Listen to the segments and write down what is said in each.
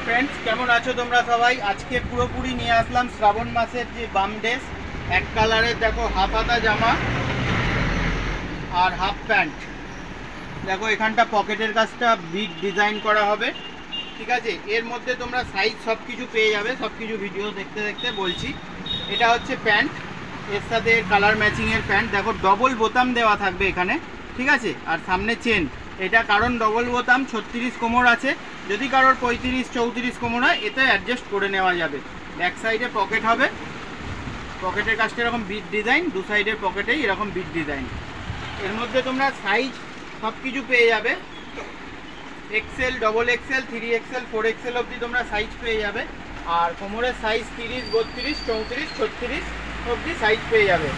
Friends केमन आछो तोमरा सबाई। आज के पुरोपुरी निये आसलाम श्रावण मासेर जे बाम ड्रेस एक कालारेर देखो हाफ हाता जामा और हाफ पैंट। देखो एखानटा पकेटेर काजटा बिग डिजाइन करा होबे, ठीक आछे। एर मध्य तोमरा साइज सबकिछु पेये जाबे, सबकिछु भिडियो देखते देखते बोलছি। এটা হচ্ছে প্যান্ট, এর সাথে কালার ম্যাচিং এর প্যান্ট। দেখো ডবল বোতাম দেওয়া থাকবে এখানে, ঠিক আছে। আর সামনে চেন, এটা কারণ ডবল বোতাম 36 কোমর আছে। যদি কারোর 35 34 কোমর হয় এতে অ্যাডজাস্ট করে নেওয়া যাবে। ব্যাক সাইডে পকেট হবে, পকেটের কাজটা এরকম বিট ডিজাইন, দু সাইডের পকেটেই এরকম বিট ডিজাইন। এর মধ্যে তোমরা সাইজ সব কিছু পেয়ে যাবে, Excel, double XL, 3XL, 4XL অবধি তোমরা সাইজ পেয়ে যাবে। আর কোমরের সাইজ 30, 32, 34, 36 অবধি সাইজ পেয়ে যাবে।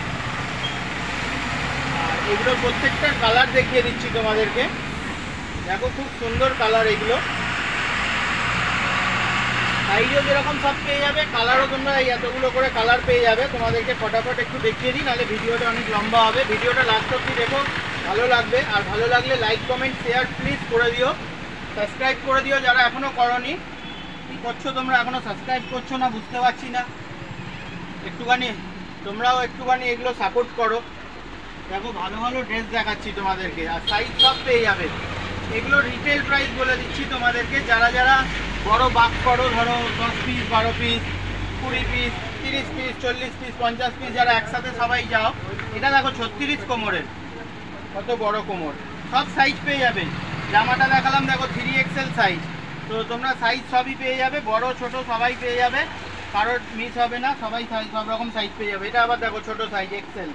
আর এগুলো প্রত্যেকটা কালার দেখিয়ে দিচ্ছি তোমাদেরকে। দেখো খুব সুন্দর কালার এগুলো, সাইজও যেরকম সব পেয়ে যাবে, কালারও তোমরা এই এতগুলো করে কালার পেয়ে যাবে। তোমাদেরকে ফটাফট একটু দেখিয়ে দিই, নাহলে ভিডিওটা অনেক লম্বা হবে। ভিডিওটা লাস্ট অবধি দেখো, ভালো লাগবে। আর ভালো লাগলে লাইক কমেন্ট শেয়ার প্লিজ করে দিও, সাবস্ক্রাইব করে দিও যারা এখনও করনি। কী করছো তোমরা, এখনও সাবস্ক্রাইব করছো না বুঝতে পারছি না। একটুখানি তোমরাও একটুখানি এগুলো সাপোর্ট করো। দেখো ভালো ভালো ড্রেস দেখাচ্ছি তোমাদেরকে, আর সাইজ সব পেয়ে যাবে। এগুলো রিটেল প্রাইস বলে দিচ্ছি তোমাদেরকে। যারা যারা বড় বাক করো, ধরো 10 piece, 12 piece, 20 piece, 30 piece, 40 piece, 50 piece, যারা একসাথে সবাই যাও, এটা দেখো 36 কোমরের, কত বড় কোমর। সব সাইজ পেয়ে যাবে। জামাটা দেখালাম দেখো 3XL সাইজ, তো তোমরা সাইজ সবই পেয়ে যাবে, বড় ছোট সবাই পেয়ে যাবে, কারোর মিস হবে না, সবাই সাইজ সব রকম সাইজ পেয়ে যাবে। এটা আবার দেখো ছোট সাইজ XL,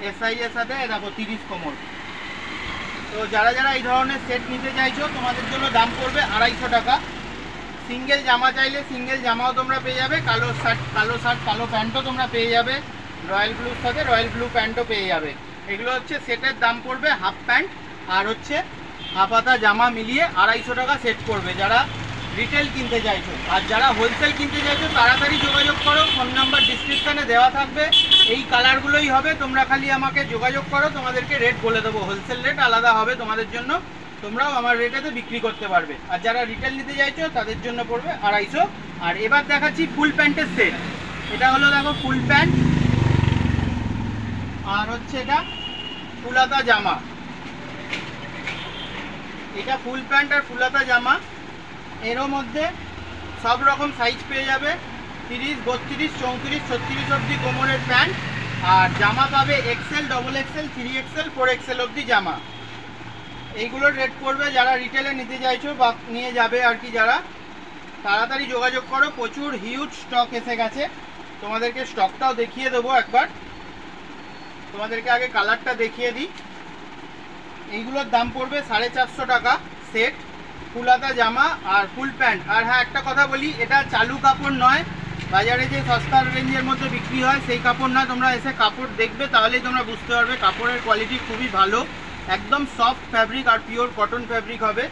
এর সাইজের সাথে দেখো 30 কোমর। তো যারা যারা এই ধরনের সেট নিতে চাইছো তোমাদের জন্য দাম পড়বে 250 টাকা। সিঙ্গেল জামা চাইলে সিঙ্গেল জামাও তোমরা পেয়ে যাবে, কালো শার্ট কালো প্যান্টও তোমরা পেয়ে যাবে, রয়্যাল ব্লুর সাথে রয়্যাল ব্লু প্যান্টও পেয়ে যাবে। এগুলো হচ্ছে সেটের দাম পড়বে হাফ প্যান্ট আর হচ্ছে হাফ হাতা জামা মিলিয়ে 250 টাকা সেট পড়বে যারা রিটেল কিনতে চাইছো। আর যারা হোলসেল কিনতে চাইছো তাড়াতাড়ি যোগাযোগ করো, ফোন নাম্বার ডিসক্রিপশানে দেওয়া থাকবে। এই কালারগুলোই হবে, তোমরা খালি আমাকে যোগাযোগ করো, তোমাদেরকে রেট বলে দেবো। হোলসেল রেট আলাদা হবে তোমাদের জন্য, তোমরাও আমার রেটেতে বিক্রি করতে পারবে। আর যারা রিটেল নিতে চাইছো তাদের জন্য পড়বে 250। আর এবার দেখাচ্ছি ফুল প্যান্টের সেট। এটা হলো দেখো ফুল প্যান্ট, আর হচ্ছে এটা ফুলাতা জামা। এটা ফুল প্যান্ট আর ফুলাতা জামা, এরও মধ্যে সব রকম সাইজ পেয়ে যাবে, 30, 32, 34, 36 অবধি কোমরের প্যান্ট। আর জামা পাবে XL, double XL, 3XL, 4XL অবধি জামা। এইগুলোর রেট পড়বে, যারা রিটেলে নিতে চাইছো বা নিয়ে যাবে আর কি, যারা তাড়াতাড়ি যোগাযোগ করো। প্রচুর হিউজ স্টক এসে গেছে, তোমাদেরকে স্টকটাও দেখিয়ে দেবো একবার। তোমাদেরকে আগে কালারটা দেখিয়ে দিই। এইগুলোর দাম পড়বে 450 টাকা সেট, ফুলাতা জামা আর ফুল প্যান্ট। আর হ্যাঁ একটা কথা বলি, এটা চালু কাপড় নয়, বাজারে যে সস্তার রেঞ্জের মধ্যে বিক্রি হয় সেই কাপড় না। তোমরা এসে কাপড় দেখবে, তাহলেই তোমরা বুঝতে পারবে কাপড়ের কোয়ালিটি খুবই ভালো, একদম সফট ফ্যাব্রিক আর পিওর কটন ফ্যাব্রিক হবে।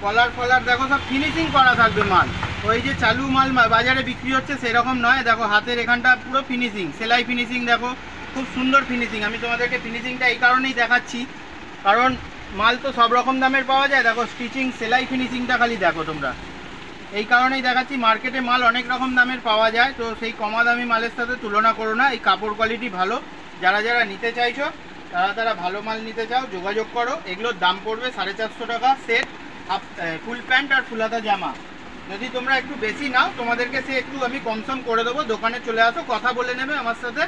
কলার ফলার দেখো সব ফিনিশিং করা থাকবে মাল, ওই যে চালু মাল বাজারে বিক্রি হচ্ছে সেরকম নয়। দেখো হাতের এখানটা পুরো ফিনিশিং, সেলাই ফিনিশিং, দেখো খুব সুন্দর ফিনিশিং। আমি তোমাদেরকে ফিনিশিংটা এই কারণেই দেখাচ্ছি, কারণ মাল তো সব রকম দামের পাওয়া যায়। দেখো স্টিচিং, সেলাই ফিনিশিংটা খালি দেখো তোমরা, এই কারণেই দেখাচ্ছি। মার্কেটে মাল অনেক রকম দামের পাওয়া যায়, তো সেই কমা দামি মালের সাথে তুলনা করো না। এই কাপড় কোয়ালিটি ভালো, যারা যারা নিতে চাইছো তারা ভালো মাল নিতে চাও যোগাযোগ করো। এগুলোর দাম পড়বে 450 টাকা সেট, ফুল প্যান্ট আর ফুলাতা জামা। যদি তোমরা একটু বেশি নাও তোমাদেরকে সে একটু আমি কমসম করে দেবো। দোকানে চলে আসো, কথা বলে নেবে আমার সাথে,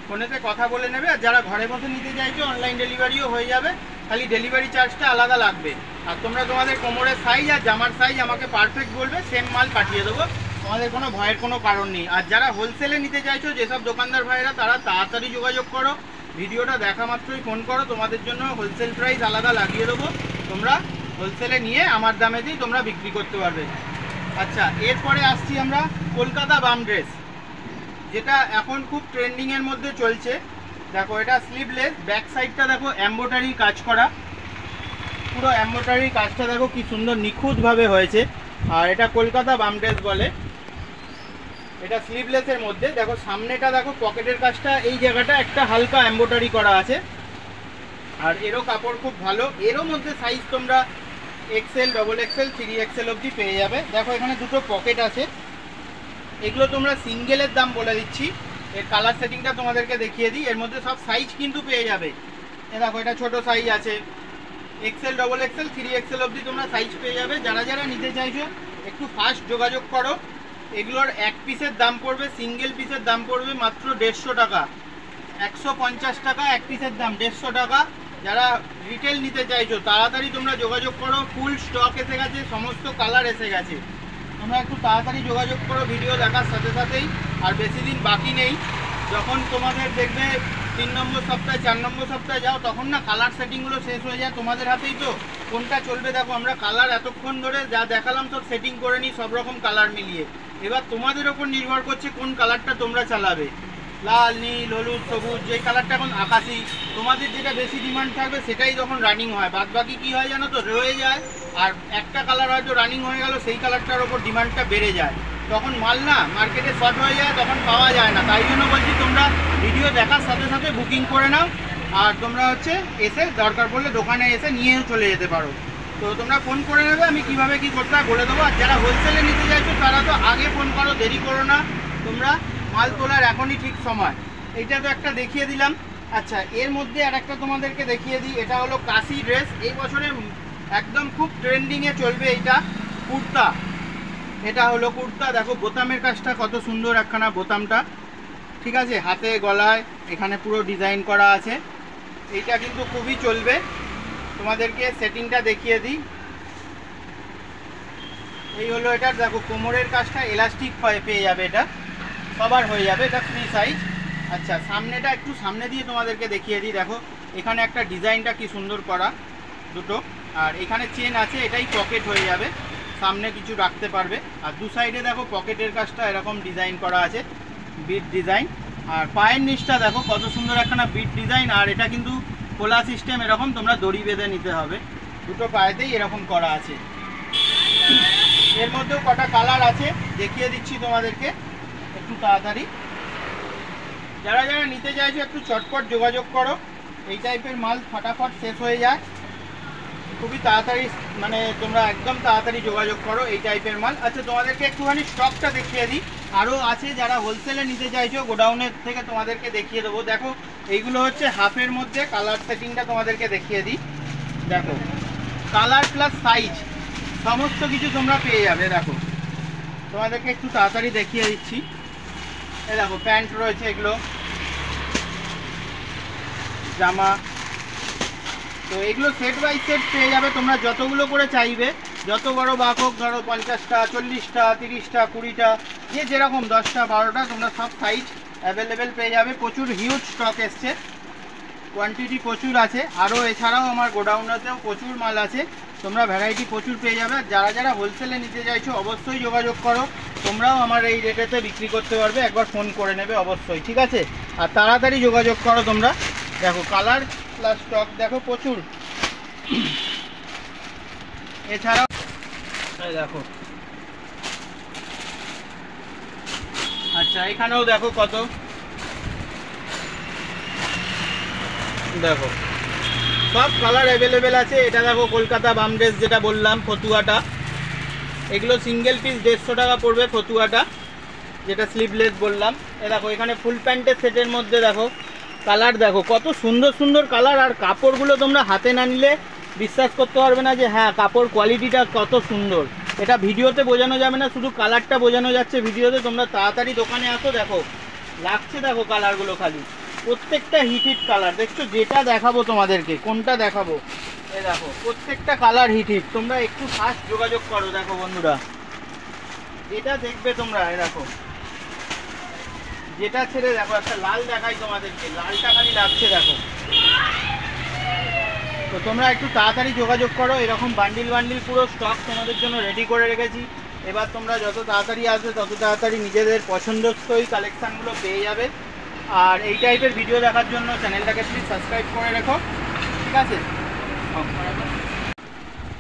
ফোনেতে কথা বলে নেবে। আর যারা ঘরে বসে নিতে চাইছো অনলাইন ডেলিভারিও হয়ে যাবে, খালি ডেলিভারি চার্জটা আলাদা লাগবে। আর তোমরা তোমাদের কোমরের সাইজ আর জামার সাইজ আমাকে পারফেক্ট বলবে, সেম মাল পাঠিয়ে দেবো, তোমাদের কোনো ভয়ের কোনো কারণ নেই। আর যারা হোলসেলে নিতে চাইছো, যেসব দোকানদার ভাইরা, তারা তাড়াতাড়ি যোগাযোগ করো, ভিডিওটা দেখা মাত্রই ফোন করো, তোমাদের জন্য হোলসেল প্রাইস আলাদা লাগিয়ে দেবো। তোমরা হোলসেলে নিয়ে আমার দামে দিয়ে তোমরা বিক্রি করতে পারবে। আচ্ছা, এরপরে আসছি আমরা কলকাতা বাম ড্রেস, যেটা এখন খুব ট্রেন্ডিংয়ের মধ্যে চলছে। দেখো এটা স্লিভলেস, ব্যাক সাইডটা দেখো এমব্রয়ডারি কাজ করা, পুরো এমব্রয়ডারি কাজটা দেখো কি সুন্দর নিখুঁতভাবে হয়েছে। আর এটা কলকাতা বাম ড্রেস বলে। এটা স্লিভলেসের মধ্যে দেখো সামনেটা দেখো পকেটের কাজটা, এই জায়গাটা একটা হালকা এমব্রয়ডারি করা আছে। আর এরও কাপড় খুব ভালো, এরও মধ্যে সাইজ তোমরা এক্সেল, ডবল এক্সেল, 3XL অবধি পেয়ে যাবে। দেখো এখানে দুটো পকেট আছে, এগুলো তোমরা সিঙ্গেলের দাম বলে দিচ্ছি। এর কালার সেটিংটা তোমাদেরকে দেখিয়ে দিই। এর মধ্যে সব সাইজ কিন্তু পেয়ে যাবে। এ দেখো এটা ছোট সাইজ আছে, এক্সেল, ডবল এক্সেল, 3XL অবধি তোমরা সাইজ পেয়ে যাবে। যারা যারা নিতে চাইছো একটু ফাস্ট যোগাযোগ করো। এগুলোর এক পিসের দাম পড়বে, সিঙ্গেল পিসের দাম পড়বে মাত্র 150 টাকা। 150 টাকা এক পিসের দাম, 150 টাকা। যারা রিটেল নিতে চাইছো তাড়াতাড়ি তোমরা যোগাযোগ করো। ফুল স্টক এসে গেছে, সমস্ত কালার এসে গেছে। তোমরা একটু তাড়াতাড়ি যোগাযোগ করো ভিডিও দেখার সাথে সাথেই। আর বেশি দিন বাকি নেই। যখন তোমাদের দেখবে 3 নম্বর সপ্তাহে, 4 নম্বর সপ্তাহে যাও, তখন না কালার সেটিংগুলো শেষ হয়ে যায়। তোমাদের হাতেই তো কোনটা চলবে। দেখো আমরা কালার এতক্ষণ ধরে যা দেখালাম সব সেটিং করে নিই, সব রকম কালার মিলিয়ে। এবার তোমাদের ওপর নির্ভর করছে কোন কালারটা তোমরা চালাবে। লাল, নীল, হলুদ, সবুজ, যে কালারটা এখন আকাশি, তোমাদের যেটা বেশি ডিমান্ড থাকবে সেটাই তখন রানিং হয়। বাদ বাকি কী হয় জানো তো, রয়ে যায়। আর একটা কালার হয়তো রানিং হয়ে গেল, সেই কালারটার ওপর ডিমান্ডটা বেড়ে যায়, তখন মাল না মার্কেটে শর্ট হয়ে যায়, তখন পাওয়া যায় না। তাই জন্য বলছি তোমরা ভিডিও দেখার সাথে সাথে বুকিং করে নাও। আর তোমরা হচ্ছে এসে দরকার পড়লে দোকানে এসে নিয়েও চলে যেতে পারো। তো তোমরা ফোন করে নেবে, আমি কিভাবে কি করতে হয় বলে দেবো। আর যারা হোলসেলে নিতে চাইছো তারা তো আগে ফোন করো, দেরি করো না। তোমরা মাল তোলার এখনই ঠিক সময়। এইটা তো একটা দেখিয়ে দিলাম। আচ্ছা, এর মধ্যে আর একটা তোমাদেরকে দেখিয়ে দিই। এটা হলো কাশি ড্রেস, এই বছরে একদম খুব ট্রেন্ডিংয়ে চলবে এইটা, কুর্তা। এটা হলো কুর্তা। দেখো বোতামের কাজটা কত সুন্দর, একখানা বোতামটা, ঠিক আছে, হাতে গলায় এখানে পুরো ডিজাইন করা আছে। এইটা কিন্তু খুবই চলবে। তোমাদেরকে সেটিংটা দেখিয়ে দিই। এই হলো এটার, দেখো কোমরের কাজটা এলাস্টিক পেয়ে যাবে, এটা সবার হয়ে যাবে, এটা ফ্রি সাইজ। আচ্ছা, সামনেটা একটু সামনে দিয়ে তোমাদেরকে দেখিয়ে দিই। দেখো এখানে একটা ডিজাইনটা কি সুন্দর করা দুটো, আর এখানে চেন আছে, এটাই পকেট হয়ে যাবে, সামনে কিছু রাখতে পারবে। আর দু সাইডে দেখো পকেটের কাজটা এরকম ডিজাইন করা আছে, বিট ডিজাইন। আর পায়ের নিচটা দেখো কত সুন্দর একখানা বিট ডিজাইন। আর এটা কিন্তু খোলা সিস্টেম, এরকম তোমরা দড়ি বেঁধে নিতে হবে। দুটো পায়েতেই এরকম করা আছে। এর মধ্যেও কটা কালার আছে, দেখিয়ে দিচ্ছি তোমাদেরকে একটু তাড়াতাড়ি। যারা যারা নিতে চাইছো একটু চটপট যোগাযোগ করো। এই টাইপের মাল ফটাফট শেষ হয়ে যায়, খুবই তাড়াতাড়ি, মানে তোমরা একদম তাড়াতাড়ি যোগাযোগ করো এই টাইপের মাল। আচ্ছা, তোমাদেরকে একটুখানি স্টকটা দেখিয়ে দিই। আরও আছে, যারা হোলসেলে নিতে চাইছো গোডাউনের থেকে তোমাদেরকে দেখিয়ে দেবো। দেখো এইগুলো হচ্ছে হাফের মধ্যে, কালার সেটিংটা তোমাদেরকে দেখিয়ে দিই। দেখো কালার প্লাস সাইজ সমস্ত কিছু তোমরা পেয়ে যাবে। দেখো তোমাদেরকে একটু তাড়াতাড়ি দেখিয়ে দিচ্ছি। এই দেখো প্যান্ট রয়েছে, এগুলো জামা। তো এগুলো সেট বাই সেট পেয়ে যাবে, তোমরা যতগুলো করে চাইবে, যত বড় বাক হোক, ধরো 50টা, 40টা, 30টা, 20টা, যে যেরকম 10টা 12টা, তোমরা সব সাইজ অ্যাভেলেবেল পেয়ে যাবে। প্রচুর হিউজ স্টক এসছে, কোয়ান্টিটি প্রচুর আছে। আরও এছাড়াও আমার গোডাউনেতেও প্রচুর মাল আছে, তোমরা ভ্যারাইটি প্রচুর পেয়ে যাবে। যারা যারা হোলসেলে নিতে চাইছো অবশ্যই যোগাযোগ করো, তোমরাও আমার এই রেটেতে বিক্রি করতে পারবে। একবার ফোন করে নেবে অবশ্যই, ঠিক আছে। আর তাড়াতাড়ি যোগাযোগ করো তোমরা। দেখো কালার প্লাস স্টক দেখো প্রচুর। এছাড়াও দেখো, আচ্ছা এখানেও দেখো কত, দেখো সব কালার অ্যাভেলেবেল আছে। এটা দেখো কলকাতা বাম ড্রেস, যেটা বললাম ফতুয়াটা, এগুলো সিঙ্গেল পিস 150 টাকা পড়বে ফতুয়াটা, যেটা স্লিভলেস বললাম। এ দেখো এখানে ফুল প্যান্টের সেটের মধ্যে দেখো কালার, দেখো কত সুন্দর সুন্দর কালার। আর কাপড়গুলো তোমরা হাতে না নিলে বিশ্বাস করতে পারবে না যে হ্যাঁ কাপড় কোয়ালিটিটা কত সুন্দর। এটা ভিডিওতে বোঝানো যাবে না, শুধু কালারটা বোঝানো যাচ্ছে ভিডিওতে। তোমরা তাড়াতাড়ি দোকানে আসো, দেখো লাগছে, দেখো কালারগুলো খালি প্রত্যেকটা হিট হিট কালার। দেখছো যেটা দেখাবো তোমাদেরকে, কোনটা দেখাবো, এই দেখো প্রত্যেকটা কালার হিট হিট। তোমরা একটু ফাস্ট যোগাযোগ করো। দেখো বন্ধুরা, যেটা দেখবে তোমরা, এই দেখো যেটা ছেড়ে দেখো, একটা লাল দেখাই তোমাদেরকে, লালটা খালি লাগছে দেখো। তো তোমরা একটু তাড়াতাড়ি যোগাযোগ করো। এরকম বান্ডিল বান্ডিল পুরো স্টক তোমাদের জন্য রেডি করে রেখেছি। এবার তোমরা যত তাড়াতাড়ি আসবে তত তাড়াতাড়ি নিজেদের পছন্দস্থই কালেকশানগুলো পেয়ে যাবে। আর এই টাইপের ভিডিও দেখার জন্য চ্যানেলটাকে প্লিজ সাবস্ক্রাইব করে রেখো, ঠিক আছে।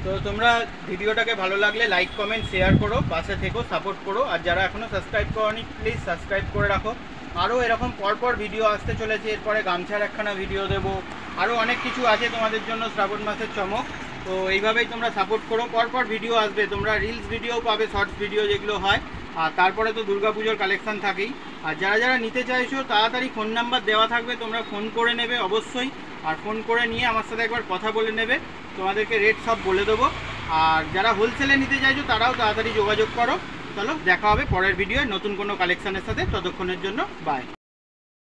তো তোমরা ভিডিওটাকে ভালো লাগলে লাইক কমেন্ট শেয়ার করো, পাশে থেকো, সাপোর্ট করো। আর যারা এখনও সাবস্ক্রাইব করোনি প্লিজ সাবস্ক্রাইব করে রাখো। আরও এরকম পরপর ভিডিও আসতে চলেছে। এরপরে গামছার একখানা ভিডিও দেবো, আরও অনেক কিছু আছে তোমাদের জন্য, শ্রাবণ মাসের চমক। তো এইভাবেই তোমরা সাপোর্ট করো। পরপর ভিডিও আসবে, তোমরা রিলস ভিডিও পাবে, শর্টস ভিডিও যেগুলো হয়। আর তারপরে তো দুর্গাপুজোর কালেকশান থাকেই। আর যারা যারা নিতে চাইছো তাড়াতাড়ি ফোন নাম্বার দেওয়া থাকবে, তোমরা ফোন করে নেবে অবশ্যই। আর ফোন করে নিয়ে আমার সাথে একবার কথা বলে নেবে, তোমাদেরকে রেট সব বলে দেবো। আর যারা হোলসেলে নিতে চাইছো তারাও তাড়াতাড়ি যোগাযোগ করো। চলো দেখা হবে পরের ভিডিওয় নতুন কোনো কালেকশানের সাথে, ততক্ষণের জন্য বাই।